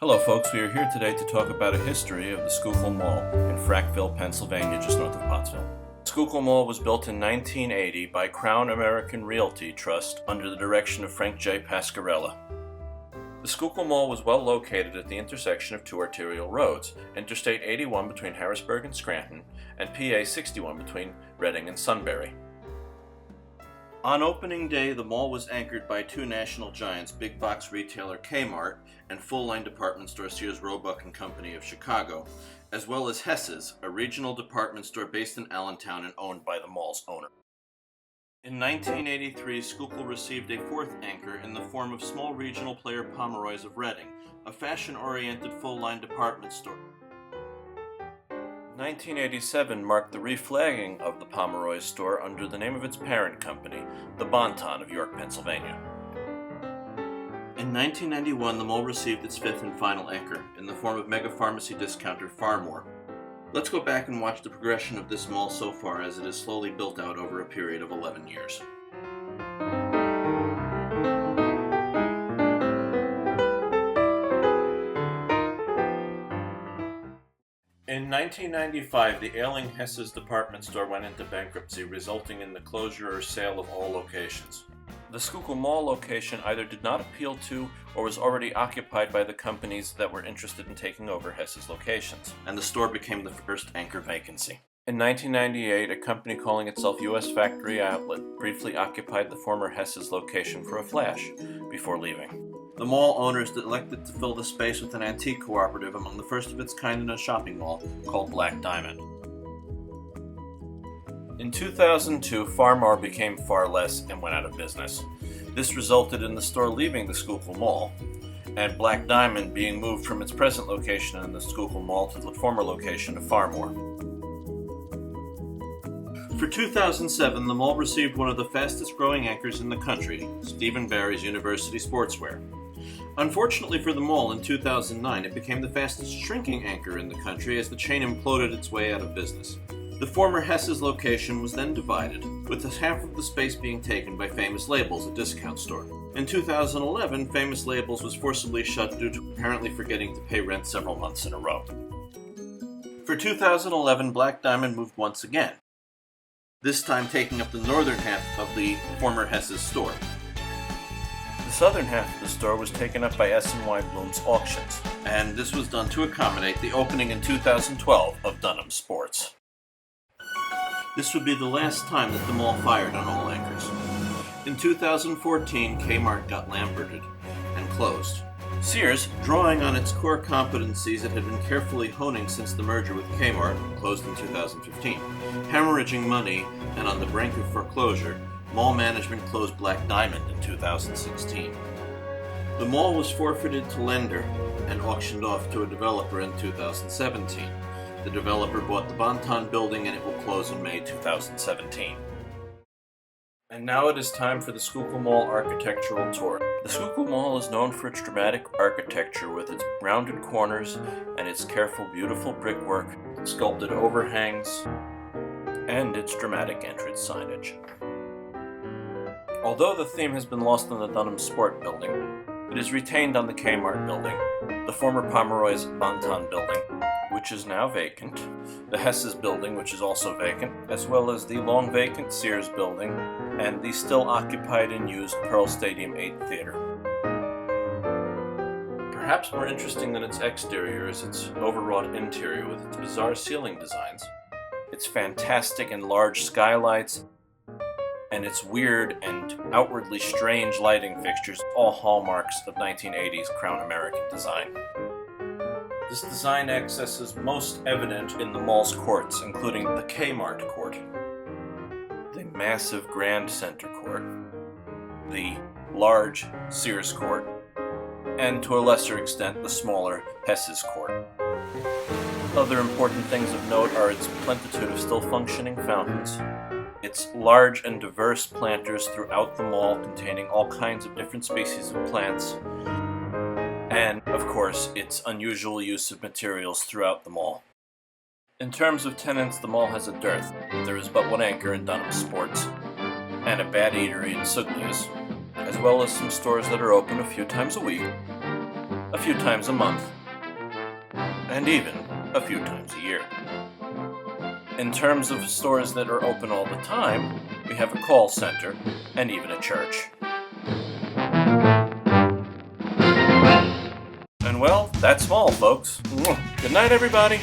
Hello folks, we are here today to talk about a history of the Schuylkill Mall in Frackville, Pennsylvania, just north of Pottsville. Schuylkill Mall was built in 1980 by Crown American Realty Trust under the direction of Frank J. Pasquarella. The Schuylkill Mall was well located at the intersection of two arterial roads, Interstate 81 between Harrisburg and Scranton, and PA 61 between Reading and Sunbury. On opening day, the mall was anchored by two national giants, big box retailer Kmart and full-line department store Sears Roebuck and Company of Chicago, as well as Hess's, a regional department store based in Allentown and owned by the mall's owner. In 1983, Schuylkill received a fourth anchor in the form of small regional player Pomeroy's of Reading, a fashion-oriented full-line department store. 1987 marked the reflagging of the Pomeroy's store under the name of its parent company, the Bon-Ton of York, Pennsylvania. In 1991, the mall received its fifth and final anchor, in the form of mega pharmacy discounter Farmore. Let's go back and watch the progression of this mall so far as it is slowly built out over a period of 11 years. In 1995, the ailing Hess's department store went into bankruptcy, resulting in the closure or sale of all locations. The Schuylkill Mall location either did not appeal to or was already occupied by the companies that were interested in taking over Hess's locations, and the store became the first anchor vacancy. In 1998, a company calling itself U.S. Factory Outlet briefly occupied the former Hess's location for a flash before leaving. The mall owners elected to fill the space with an antique cooperative among the first of its kind in a shopping mall called Black Diamond. In 2002, Farmore became Far Less and went out of business. This resulted in the store leaving the Schuylkill Mall, and Black Diamond being moved from its present location in the Schuylkill Mall to the former location of Farmore. For 2007, the mall received one of the fastest growing anchors in the country, Stephen Barry's University Sportswear. Unfortunately for the mall, in 2009, it became the fastest shrinking anchor in the country as the chain imploded its way out of business. The former Hess's location was then divided, with half of the space being taken by Famous Labels, a discount store. In 2011, Famous Labels was forcibly shut due to apparently forgetting to pay rent several months in a row. For 2011, Black Diamond moved once again, this time taking up the northern half of the former Hess's store. The southern half of the store was taken up by S&Y Bloom's Auctions, and this was done to accommodate the opening in 2012 of Dunham Sports. This would be the last time that the mall fired on all anchors. In 2014, Kmart got Lamberted and closed. Sears, drawing on its core competencies it had been carefully honing since the merger with Kmart, closed in 2015. Hemorrhaging money and on the brink of foreclosure, mall management closed Black Diamond in 2016. The mall was forfeited to lender and auctioned off to a developer in 2017. The developer bought the Bon-Ton building and it will close in May 2017. And now it is time for the Schuylkill Mall architectural tour. The Schuylkill Mall is known for its dramatic architecture with its rounded corners and its careful, beautiful brickwork, sculpted overhangs, and its dramatic entrance signage. Although the theme has been lost on the Dunham Sport building, it is retained on the Kmart building, the former Pomeroy's Bon-Ton building, which is now vacant, the Hess's building, which is also vacant, as well as the long vacant Sears building, and the still occupied and used Pearl Stadium 8 Theater. Perhaps more interesting than its exterior is its overwrought interior with its bizarre ceiling designs, its fantastic and large skylights, and its weird and outwardly strange lighting fixtures, all hallmarks of 1980s Crown American design. This design excess is most evident in the mall's courts, including the Kmart court, the massive Grand Center court, the large Sears court, and to a lesser extent the smaller Hess's court. Other important things of note are its plentitude of still functioning fountains, its large and diverse planters throughout the mall containing all kinds of different species of plants, and, of course, its unusual use of materials throughout the mall. In terms of tenants, the mall has a dearth. There is but one anchor in Dunham Sports, and a bad eatery in Suglia's, as well as some stores that are open a few times a week. A few few times a month, and even a few times a year. In terms of stores that are open all the time, we have a call center and even a church. And well, that's small, folks. Good night, everybody.